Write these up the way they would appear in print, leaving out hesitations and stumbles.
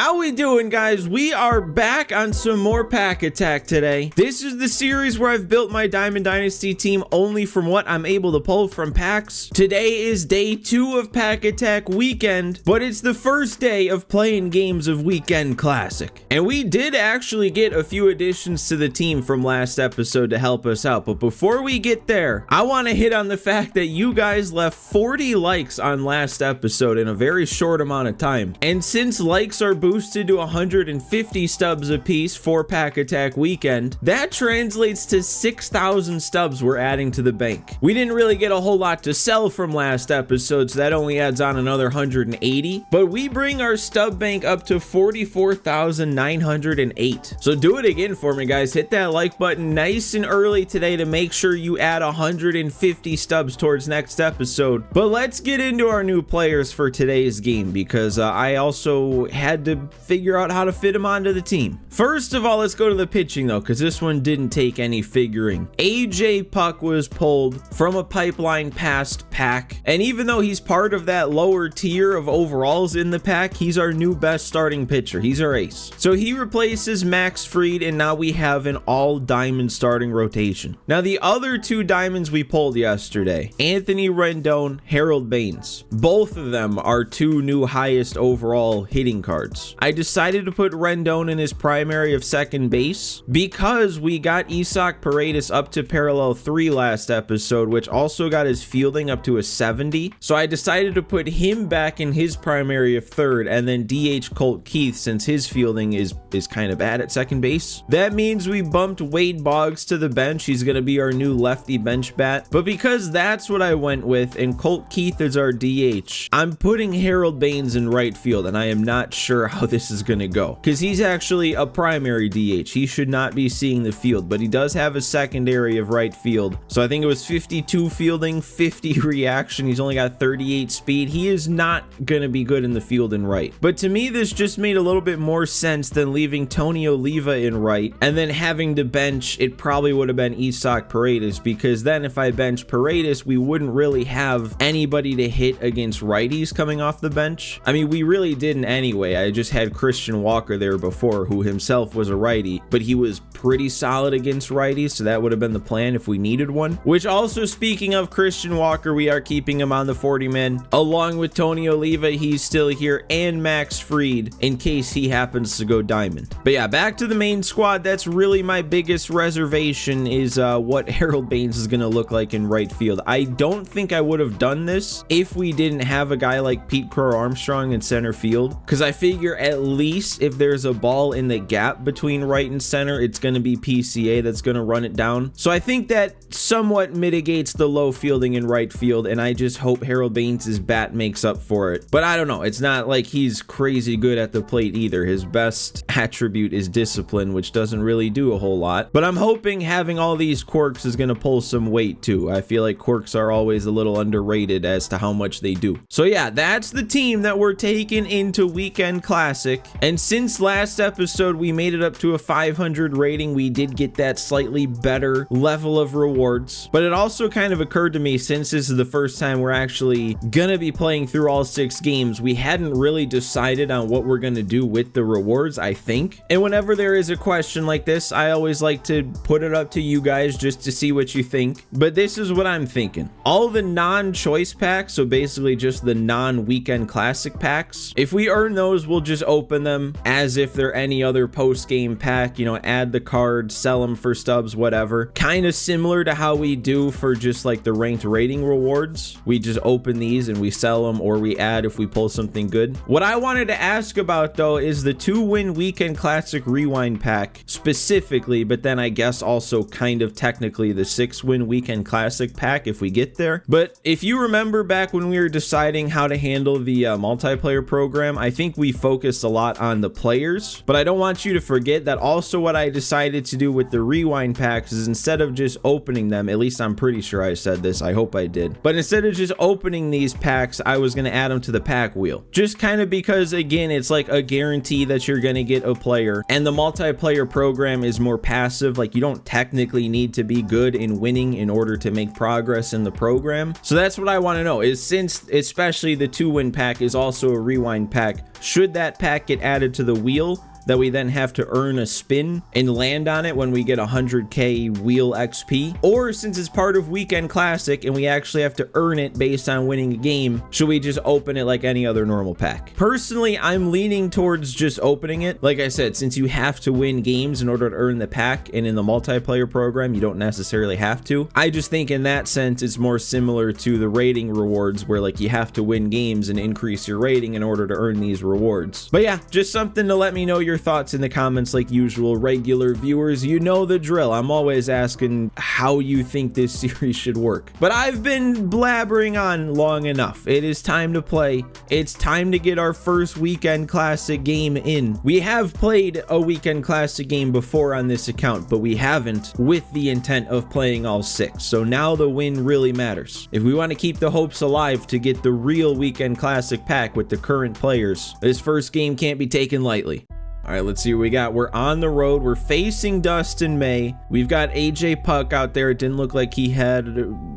How we doing, guys? We are back on some more pack attack today. This is the series where I've built my Diamond Dynasty team only from what I'm able to pull from packs. Today is day 2 of pack attack weekend, but it's the first day of playing games of Weekend Classic. And we did actually get a few additions to the team from last episode to help us out. But before we get there, I want to hit on the fact that you guys left 40 likes on last episode in a very short amount of time. And since likes are boosted to 150 stubs apiece for pack attack weekend, that translates to 6,000 stubs we're adding to the bank. We didn't really get a whole lot to sell from last episode, so that only adds on another 180, but we bring our stub bank up to 44,908. So do it again for me, guys. Hit that like button nice and early today to make sure you add 150 stubs towards next episode. But let's get into our new players for today's game, because I also had to figure out how to fit him onto the team. First of all, let's go to the pitching though, because this one didn't take any figuring. AJ Puck was pulled from a pipeline past pack, and even though he's part of that lower tier of overalls in the pack, he's our new best starting pitcher. He's our ace. So he replaces Max Fried, and now we have an all diamond starting rotation. Now the other 2 diamonds we pulled yesterday, Anthony Rendon, Harold Baines, both of them are 2 new highest overall hitting cards. I decided to put Rendon in his primary of second base because we got Isaac Paredes up to parallel 3 last episode, which also got his fielding up to a 70. So I decided to put him back in his primary of third, and then DH Colt Keith since his fielding is kind of bad at second base. That means we bumped Wade Boggs to the bench. He's going to be our new lefty bench bat. But because that's what I went with and Colt Keith is our DH, I'm putting Harold Baines in right field, and I am not sure how this is going to go because he's actually a primary DH. He should not be seeing the field, but he does have a secondary of right field. So I think it was 52 fielding, 50 reaction. He's only got 38 speed. He is not going to be good in the field in right. But to me, this just made a little bit more sense than leaving Tony Oliva in right and then having to bench. It probably would have been Isaac Paredes, because then if I bench Paredes, we wouldn't really have anybody to hit against righties coming off the bench. I mean, we really didn't anyway. I just had Christian Walker there before, who himself was a righty, but he was pretty solid against righties, so that would have been the plan if we needed one. Which also, speaking of Christian Walker, we are keeping him on the 40-man along with Tony Oliva. He's still here, and Max Fried in case he happens to go diamond. But yeah, back to the main squad. That's really my biggest reservation, is what Harold Baines is going to look like in right field. I don't think I would have done this if we didn't have a guy like Pete Crow Armstrong in center field, because I figure at least if there's a ball in the gap between right and center, it's going to be PCA that's going to run it down. So I think that somewhat mitigates the low fielding in right field, and I just hope Harold Baines' bat makes up for it. But I don't know. It's not like he's crazy good at the plate either. His best attribute is discipline, which doesn't really do a whole lot. But I'm hoping having all these quirks is going to pull some weight too. I feel like quirks are always a little underrated as to how much they do. So yeah, that's the team that we're taking into Weekend Classic. And since last episode we made it up to a 500 rating, we did get that slightly better level of rewards. But it also kind of occurred to me, since this is the first time we're actually gonna be playing through all 6 games, we hadn't really decided on what we're gonna do with the rewards, I think. And whenever there is a question like this, I always like to put it up to you guys just to see what you think. But this is what I'm thinking. All the non-choice packs, so basically just the non-Weekend Classic packs, if we earn those, we'll just open them as if they're any other post-game pack, you know, add the card, sell them for stubs, whatever. Kind of similar to how we do for just like the ranked rating rewards. We just open these and we sell them, or we add if we pull something good. What I wanted to ask about though is the 2-win Weekend Classic Rewind pack specifically, but then I guess also kind of technically the 6-win Weekend Classic pack if we get there. But if you remember back when we were deciding how to handle the multiplayer program, I think we focused a lot on the players, but I don't want you to forget that also what I decided to do with the rewind packs is, instead of just opening them, at least I'm pretty sure I said this, I hope I did, but instead of just opening these packs, I was going to add them to the pack wheel, just kind of because, again, it's like a guarantee that you're going to get a player, and the multiplayer program is more passive. Like, you don't technically need to be good in winning in order to make progress in the program. So that's what I want to know, is since especially the 2-win pack is also a rewind pack, should that pack get added to the wheel that we then have to earn a spin and land on it when we get 100k wheel XP, or since it's part of Weekend Classic and we actually have to earn it based on winning a game, should we just open it like any other normal pack? Personally, I'm leaning towards just opening it. Like I said, since you have to win games in order to earn the pack, and in the multiplayer program you don't necessarily have to, I just think in that sense it's more similar to the rating rewards, where like you have to win games and increase your rating in order to earn these rewards. But yeah, just something to let me know your thoughts in the comments like usual. Regular viewers, you know the drill. I'm always asking how you think this series should work. But I've been blabbering on long enough. It is time to play. It's time to get our first Weekend Classic game in. We have played a Weekend Classic game before on this account, but we haven't with the intent of playing all 6. So now the win really matters. If we want to keep the hopes alive to get the real Weekend Classic pack with the current players, this first game can't be taken lightly. All right, let's see what we got. We're on the road. We're facing Dustin May. We've got AJ Puck out there. It didn't look like he had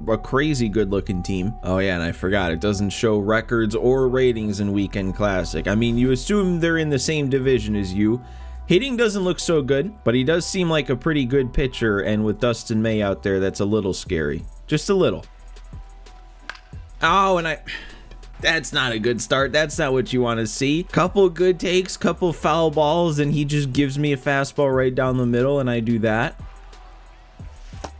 a crazy good looking team. Oh yeah, and I forgot, it doesn't show records or ratings in Weekend Classic. I mean, you assume they're in the same division as you. Hitting doesn't look so good, but he does seem like a pretty good pitcher, and with Dustin May out there, that's a little scary. Just a little. Oh, and that's not a good start. That's not what you want to see. Couple good takes, couple foul balls, and he just gives me a fastball right down the middle, and I do that.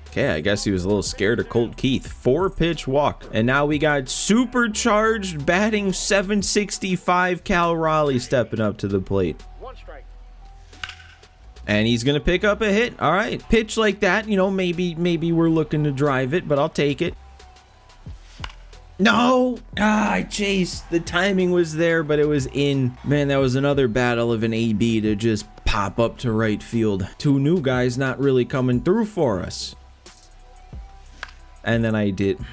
Okay, I guess he was a little scared of Colt Keith. 4-pitch walk. And now we got supercharged batting 765 Cal Raleigh stepping up to the plate. And he's going to pick up a hit. All right, pitch like that, you know, maybe we're looking to drive it, but I'll take it. No! I chased. The timing was there, but it was in. Man, that was another battle of an AB to just pop up to right field. 2 new guys not really coming through for us. And then I didn't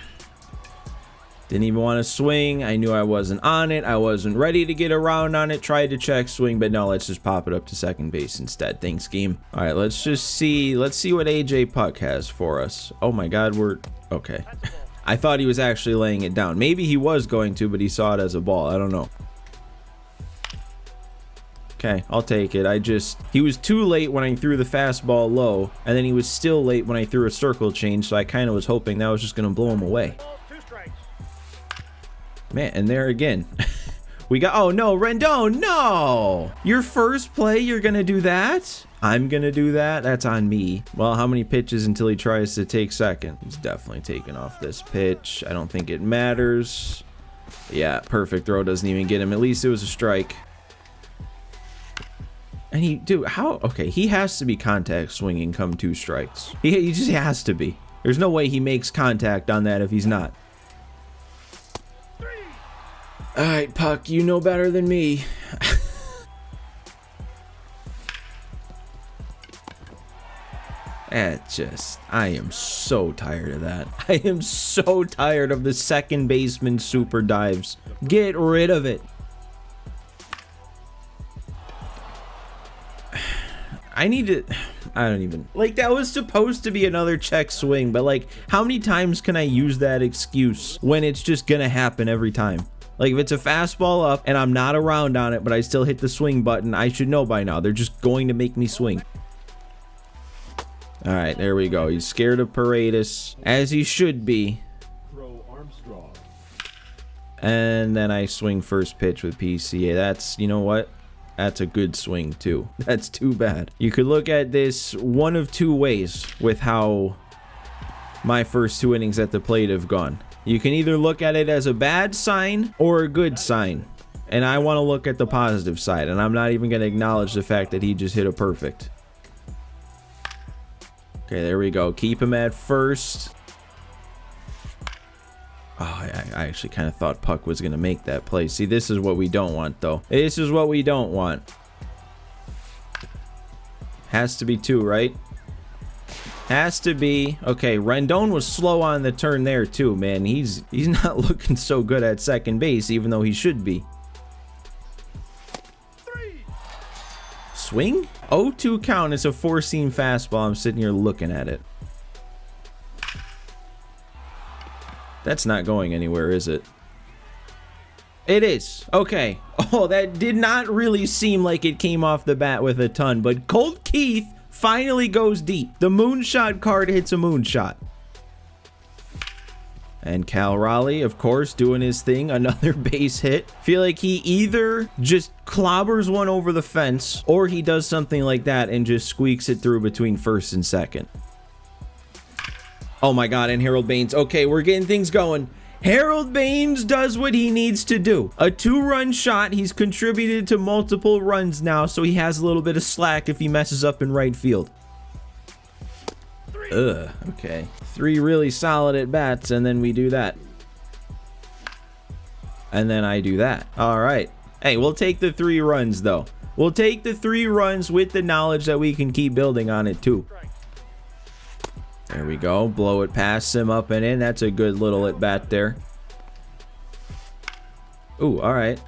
even want to swing. I knew I wasn't on it. I wasn't ready to get around on it. Tried to check swing, but no, let's just pop it up to second base instead. Thanks, game. All right, let's see what AJ Puck has for us. Oh my God, we're okay. I thought he was actually laying it down. Maybe he was going to, but he saw it as a ball. I don't know. Okay, I'll take it. He was too late when I threw the fastball low, and then he was still late when I threw a circle change, so I kind of was hoping that was just going to blow him away. Man, and there again. We got, oh no, Rendon, no! Your first play, you're going to do that? I'm going to do that? That's on me. Well, how many pitches until he tries to take second? He's definitely taking off this pitch. I don't think it matters. Yeah, perfect throw doesn't even get him. At least it was a strike. And he has to be contact swinging come 2 strikes. He just has to be. There's no way he makes contact on that if he's not. All right, Puck, you know better than me. I am so tired of that. I am so tired of the second baseman super dives. Get rid of it. I don't even, like, that was supposed to be another check swing, but like, how many times can I use that excuse when it's just gonna happen every time? Like, if it's a fastball up and I'm not around on it, but I still hit the swing button, I should know by now. They're just going to make me swing. All right, there we go. He's scared of Paredes, as he should be. And then I swing first pitch with PCA. That's, you know what? That's a good swing too. That's too bad. You could look at this one of 2 ways with how my first 2 innings at the plate have gone. You can either look at it as a bad sign or a good sign. And I want to look at the positive side, and I'm not even going to acknowledge the fact that he just hit a perfect. Okay, there we go. Keep him at first. Oh, I actually kind of thought Puck was going to make that play. See, this is what we don't want, though. This is what we don't want. Has to be 2, right? Has to be. Okay, Rendon was slow on the turn there, too, man. He's not looking so good at second base, even though he should be. Swing? 0-2 count. It's a 4-seam fastball. I'm sitting here looking at it. That's not going anywhere, is it? It is. Okay. Oh, that did not really seem like it came off the bat with a ton, but Colt Keith finally goes deep. The moonshot card hits a moonshot. And Cal Raleigh, of course, doing his thing. Another base hit. Feel like he either just clobbers one over the fence or he does something like that and just squeaks it through between first and second. Oh my God, and Harold Baines. Okay, we're getting things going. Harold Baines does what he needs to do. A 2-run shot. He's contributed to multiple runs now, so he has a little bit of slack if he messes up in right field. Okay. 3 really solid at bats, and then we do that. And then I do that. All right. Hey, we'll take the 3 runs, though. We'll take the 3 runs with the knowledge that we can keep building on it, too. There we go. Blow it past him, up and in. That's a good little at bat there. Ooh, all right.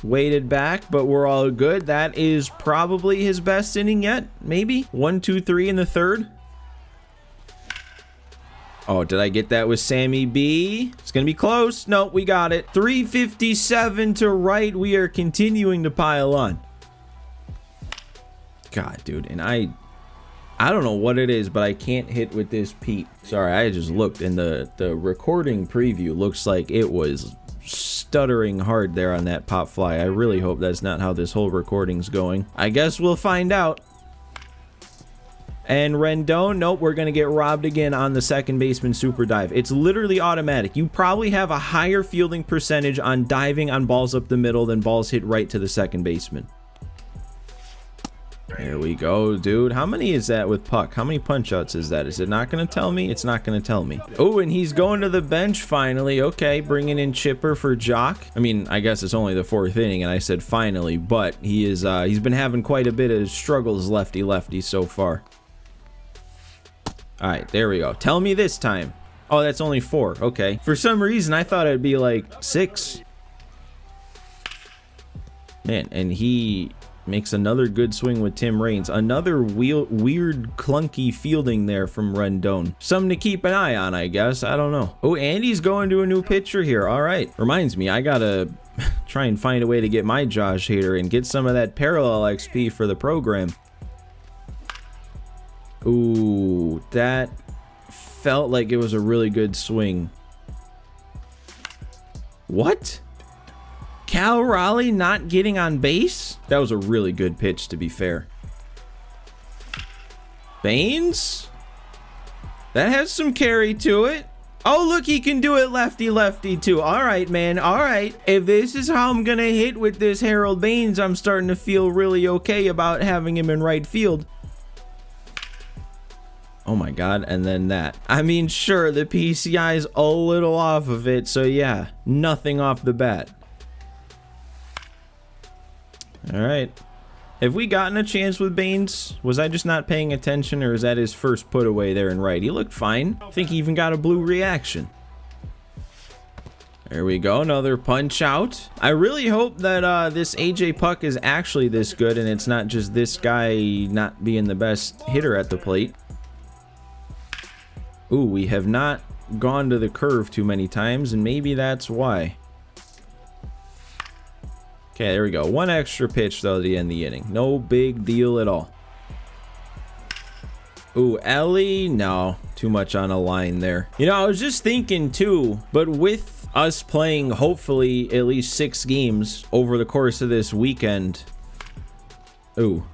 Weighted back, but we're all good. That is probably his best inning yet. Maybe 1, 2, 3 in the 3rd. Oh, did I get that with Sammy B? It's gonna be close. No, we got it. 357 to right. We are continuing to pile on. God, dude, and I don't know what it is, but I can't hit with this Pete. Sorry, I just looked, and the recording preview looks like it was stuttering hard there on that pop fly. I really hope that's not how this whole recording's going. I guess we'll find out. And Rendon, nope, we're going to get robbed again on the second baseman super dive. It's literally automatic. You probably have a higher fielding percentage on diving on balls up the middle than balls hit right to the second baseman. There we go, dude. How many is that with puck? How many punch outs is that? Is it not going to tell me? It's not going to tell me. Oh, and he's going to the bench finally. Okay, bringing in Chipper for Jock. I mean, I guess it's only the 4th inning, and I said finally, but he is he's been having quite a bit of struggles lefty so far. All right, there we go. Tell me this time. Oh, that's only 4. Okay. For some reason, I thought it'd be like 6. Man, and he makes another good swing with Tim Raines. Another weird, clunky fielding there from Rendon. Something to keep an eye on, I guess. I don't know. Oh, Andy's going to a new pitcher here. All right. Reminds me, I gotta try and find a way to get my Josh Hader and get some of that parallel XP for the program. Ooh, that felt like it was a really good swing. What? Cal Raleigh not getting on base? That was a really good pitch, to be fair. Baines? That has some carry to it. Oh, look, he can do it lefty too. All right, man. All right. If this is how I'm going to hit with this Harold Baines, I'm starting to feel really okay about having him in right field. Oh my God, and then that. I mean, sure, the PCI is a little off of it, so yeah, nothing off the bat. All right. Have we gotten a chance with Baines? Was I just not paying attention, or is that his first put away there in right? He looked fine. I think he even got a blue reaction. There we go, another punch out. I really hope that this AJ Puck is actually this good, and it's not just this guy not being the best hitter at the plate. Ooh, we have not gone to the curve too many times, and maybe that's why. Okay, there we go. 1 extra pitch, though, to end the inning. No big deal at all. Ooh, Ellie? No, too much on a line there. You know, I was just thinking, too, but with us playing, hopefully, at least 6 games over the course of this weekend. Ooh.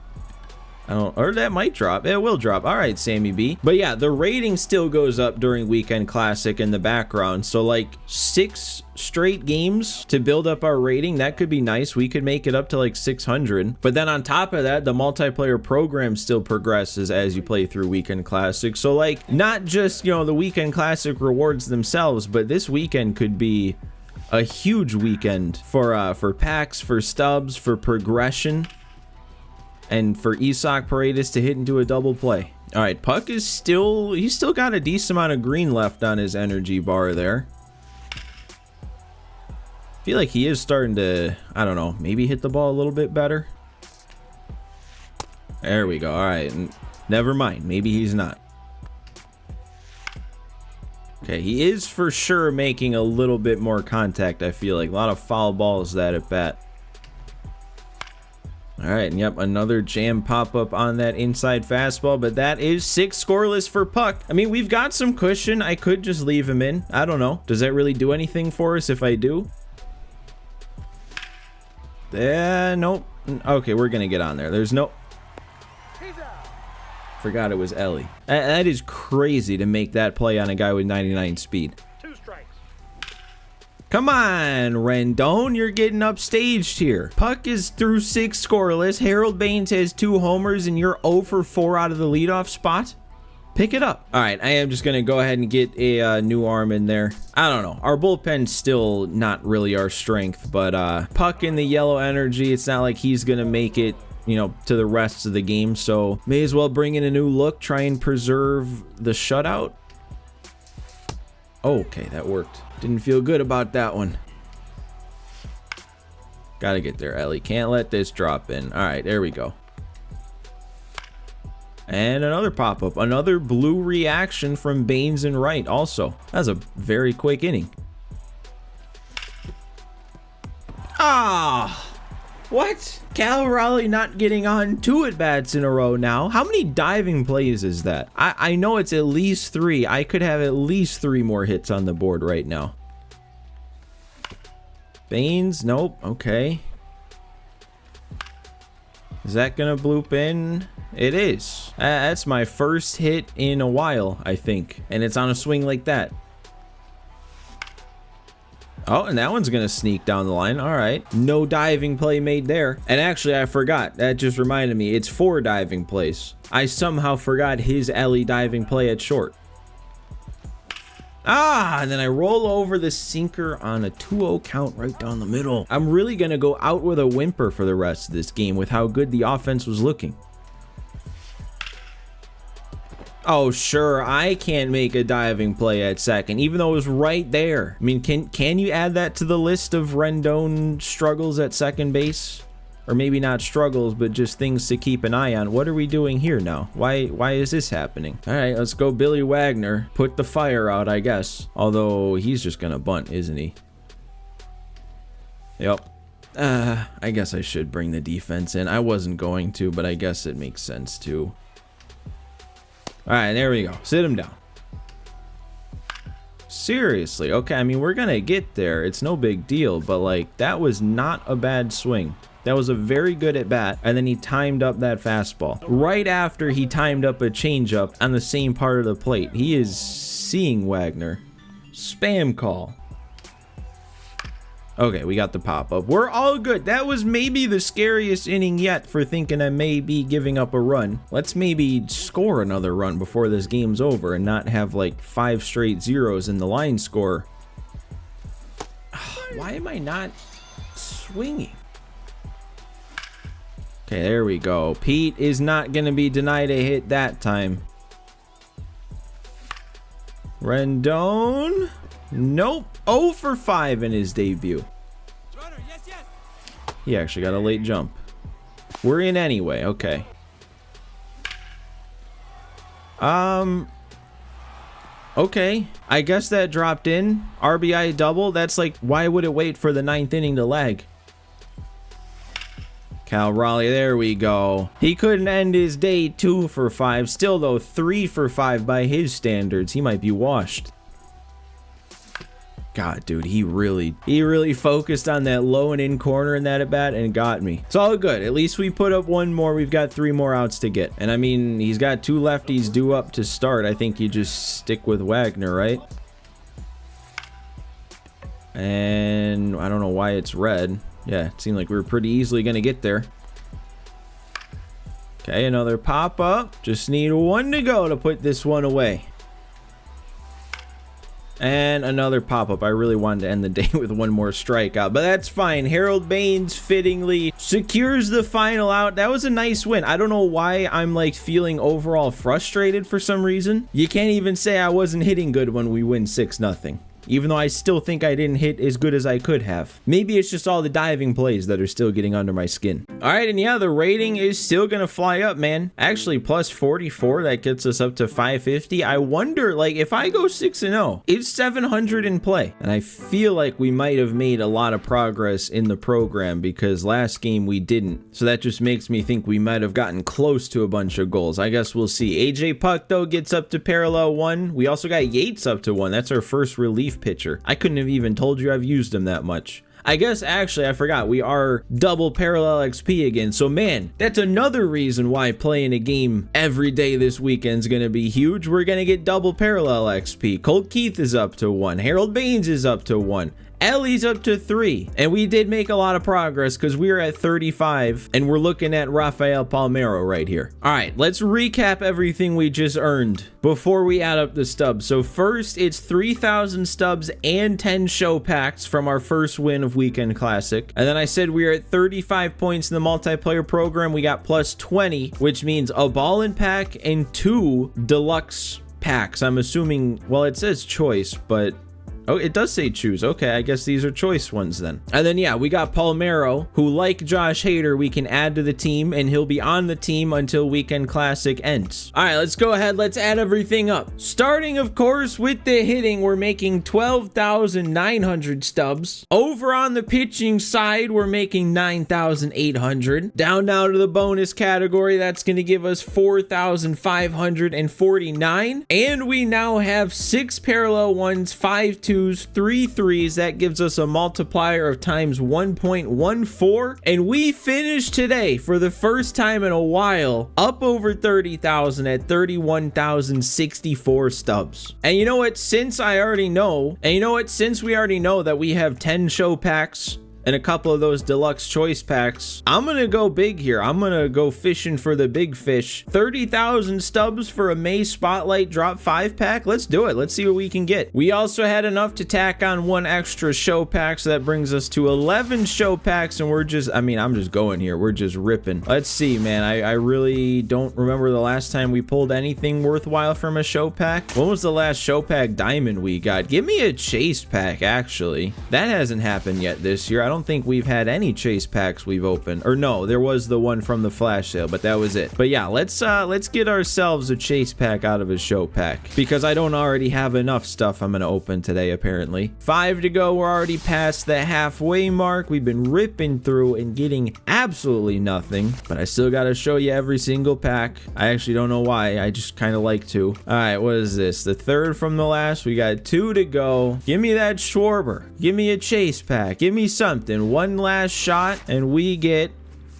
Or that might drop. It will drop. All right, Sammy B. But yeah, the rating still goes up during Weekend Classic in the background. So like 6 straight games to build up our rating. That could be nice. We could make it up to like 600. But then on top of that, the multiplayer program still progresses as you play through Weekend Classic. So like not just, you know, the Weekend Classic rewards themselves, but this weekend could be a huge weekend for packs, for stubs, for progression. And for Isak Paredes to hit into a double play. All right, Puck is he's still got a decent amount of green left on his energy bar there. I feel like he is starting to, I don't know, maybe hit the ball a little bit better. There we go. All right, never mind. Maybe he's not. Okay, he is for sure making a little bit more contact, I feel like. A lot of foul balls that at bat. All right, and yep, another jam pop-up on that inside fastball, but that is 6 scoreless for Puck. I mean, we've got some cushion. I could just leave him in. I don't know. Does that really do anything for us if I do? Nope. Okay, we're going to get on there. There's no... Forgot it was Ellie. That is crazy to make that play on a guy with 99 speed. 2 strikes. Come on, Rendon, you're getting upstaged here. Puck is through 6 scoreless. Harold Baines has 2 homers, and you're 0 for 4 out of the leadoff spot. Pick it up. All right, I am just going to go ahead and get a new arm in there. I don't know. Our bullpen's still not really our strength, but Puck in the yellow energy, it's not like he's going to make it, you know, to the rest of the game, so may as well bring in a new look, try and preserve the shutout. Okay, that worked. Didn't feel good about that one. Gotta get there, Ellie. Can't let this drop in. All right, there we go. And another pop-up, another blue reaction from Baines and Wright also. That's a very quick inning. Ah! What? Cal Raleigh not getting on 2 at-bats in a row now. How many diving plays is that? I know it's at least 3. I could have at least 3 more hits on the board right now. Baines, nope. Okay. Is that gonna bloop in? It is. That's my first hit in a while, I think. And it's on a swing like that. Oh, and that one's gonna sneak down the line. All right, no diving play made there. And actually, I forgot. That just reminded me. It's 4 diving plays. I somehow forgot his Ellie diving play at short. Ah, and then I roll over the sinker on a 2-0 count right down the middle. I'm really gonna go out with a whimper for the rest of this game with how good the offense was looking. Oh, sure, I can't make a diving play at second, even though it was right there. I mean, can you add that to the list of Rendon struggles at second base? Or maybe not struggles, but just things to keep an eye on. What are we doing here now? Why is this happening? All right, let's go Billy Wagner. Put the fire out, I guess. Although, he's just gonna bunt, isn't he? Yep. I guess I should bring the defense in. I wasn't going to, but I guess it makes sense too. All right, there we go. Sit him down. Seriously, okay, I mean, we're gonna get there. It's no big deal, but like, that was not a bad swing. That was a very good at bat, and then he timed up that fastball. Right after he timed up a changeup on the same part of the plate. He is seeing Wagner. Spam call. Okay, we got the pop-up. We're all good. That was maybe the scariest inning yet for thinking I may be giving up a run. Let's maybe score another run before this game's over and not have like 5 straight zeros in the line score. Why am I not swinging? Okay, there we go. Pete is not going to be denied a hit that time. Rendon? Nope. 0 for 5 in his debut. He actually got a late jump. We're in anyway. Okay. Okay. I guess that dropped in. RBI double. That's like, why would it wait for the 9th inning to lag? Cal Raleigh, there we go. He couldn't end his day 2 for 5. Still though, 3 for 5 by his standards. He might be washed. God, dude, he really focused on that low and in corner in that at bat and got me. It's all good. At least we put up 1 more. We've got 3 more outs to get. And I mean, he's got 2 lefties due up to start. I think you just stick with Wagner, right? And I don't know why it's red. Yeah, it seemed like we were pretty easily going to get there. Okay, another pop-up. Just need 1 to go to put this one away. And another pop-up. I really wanted to end the day with 1 more strikeout, but that's fine. Harold Baines fittingly secures the final out. That was a nice win. I don't know why I'm like feeling overall frustrated for some reason. You can't even say I wasn't hitting good when we win 6-0. even though I still think I didn't hit as good as I could have. Maybe it's just all the diving plays that are still getting under my skin. All right, and yeah, the rating is still gonna fly up, man. Actually, plus 44, that gets us up to 550. I wonder, like, if I go 6-0, is 700 in play? And I feel like we might have made a lot of progress in the program because last game we didn't. So that just makes me think we might have gotten close to a bunch of goals. I guess we'll see. AJ Puck, though, gets up to parallel 1. We also got Yates up to 1. That's our first relief pitcher. I couldn't have even told you I've used him that much. I guess actually I forgot we are double parallel XP again. So man, that's another reason why playing a game every day this weekend is going to be huge. We're going to get double parallel XP. Colt Keith is up to 1. Harold Baines is up to 1. Ellie's up to 3, and we did make a lot of progress because we are at 35 and we're looking at Rafael Palmeiro right here. All right, let's recap everything we just earned before we add up the stubs. So first, it's 3,000 stubs and 10 show packs from our first win of Weekend Classic. And then I said we are at 35 points in the multiplayer program. We got plus 20, which means a ball and pack and 2 deluxe packs. I'm assuming, well, it says choice, but oh, it does say choose. Okay, I guess these are choice ones then. And then, yeah, we got Palmeiro, who, like Josh Hader, we can add to the team, and he'll be on the team until Weekend Classic ends. All right, let's go ahead. Let's add everything up. Starting, of course, with the hitting, we're making 12,900 stubs. Over on the pitching side, we're making 9,800. Down now to the bonus category, that's going to give us 4,549. And we now have 6 parallel ones, 5 twos, 3 threes. That gives us a multiplier of times 1.14, and we finished today for the first time in a while up over 30,000 at 31,064 stubs. And you know what, since we already know that we have 10 show packs and a couple of those deluxe choice packs, I'm gonna go big here. I'm gonna go fishing for the big fish. 30,000 stubs for a May Spotlight Drop 5 pack. Let's do it. Let's see what we can get. We also had enough to tack on 1 extra show pack, so that brings us to 11 show packs, and we're just, I mean, I'm just going here. We're just ripping. Let's see, man. I really don't remember the last time we pulled anything worthwhile from a show pack. When was the last show pack diamond we got? Give me a chase pack, actually. That hasn't happened yet this year. I don't think we've had any chase packs we've opened, or no, there was the one from the flash sale, but that was it. But yeah, let's get ourselves a chase pack out of a show pack because I don't already have enough stuff I'm gonna open today. Apparently 5 to go. We're already past the halfway mark. We've been ripping through and getting absolutely nothing, but I still gotta show you every single pack. I actually don't know why, I just kind of like to. All right, what is this, the third from the last? We got 2 to go. Give me that Schwarber, give me a chase pack, give me something. One last shot and we get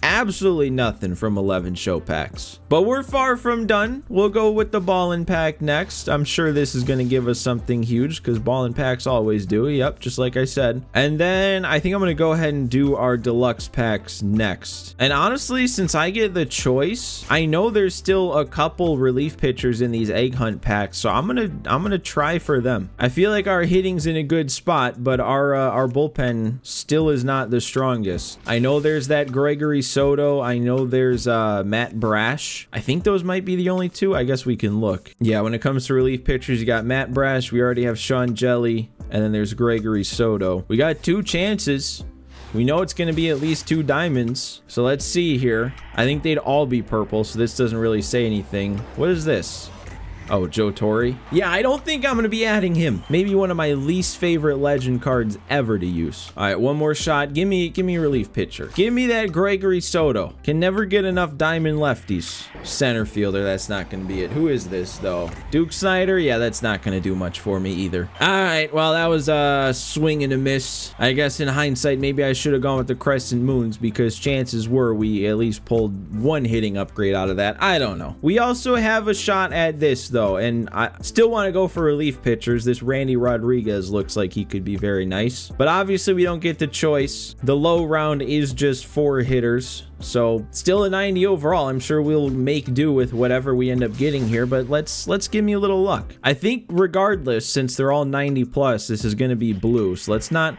absolutely nothing from 11 show packs. But we're far from done. We'll go with the ball and pack next. I'm sure this is going to give us something huge because ball and packs always do. Yep, just like I said. And then I think I'm going to go ahead and do our deluxe packs next. And honestly, since I get the choice, I know there's still a couple relief pitchers in these egg hunt packs, so I'm gonna try for them. I feel like our hitting's in a good spot, but our bullpen still is not the strongest. I know there's that Gregory Soto. I know there's Matt Brash. I think those might be the only 2. I guess we can look. Yeah, when it comes to relief pitchers, you got Matt Brash. We already have Sean Jelly, and then there's Gregory Soto. We got 2 chances. We know it's going to be at least 2 diamonds. So let's see here. I think they'd all be purple, so this doesn't really say anything. What is this? Oh, Joe Torre. Yeah, I don't think I'm going to be adding him. Maybe one of my least favorite legend cards ever to use. All right, one more shot. Give me a relief pitcher. Give me that Gregory Soto. Can never get enough diamond lefties. Center fielder, that's not going to be it. Who is this, though? Duke Snyder? Yeah, that's not going to do much for me either. All right, well, that was a swing and a miss. I guess in hindsight, maybe I should have gone with the Crescent Moons because chances were we at least pulled 1 hitting upgrade out of that. I don't know. We also have a shot at this, though. And I still want to go for relief pitchers. This Randy Rodriguez looks like he could be very nice, but obviously we don't get the choice. The low round is just 4 hitters, so still a 90 overall. I'm sure we'll make do with whatever we end up getting here, but let's give me a little luck. I think regardless, since they're all 90 plus, this is going to be blue, so let's not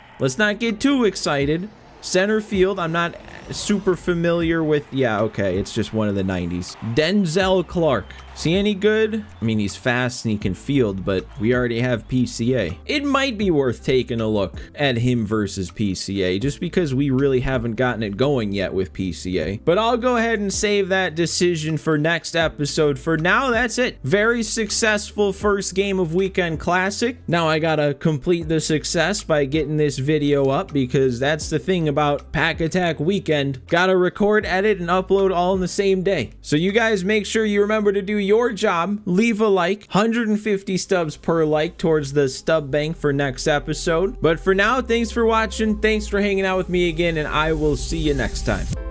get too excited. Center field, I'm not super familiar with. Yeah, okay, it's just one of the 90s. Denzel Clark. Is he any good? I mean, he's fast and he can field, but we already have PCA. It might be worth taking a look at him versus PCA, just because we really haven't gotten it going yet with PCA. But I'll go ahead and save that decision for next episode. For now, that's it. Very successful first game of Weekend Classic. Now I gotta complete the success by getting this video up, because that's the thing about Pack Attack Weekend. Gotta record, edit, and upload all in the same day. So you guys make sure you remember to do your job. Leave a like. 150 stubs per like towards the stub bank for next episode. But for now, thanks for watching. Thanks for hanging out with me again, and I will see you next time.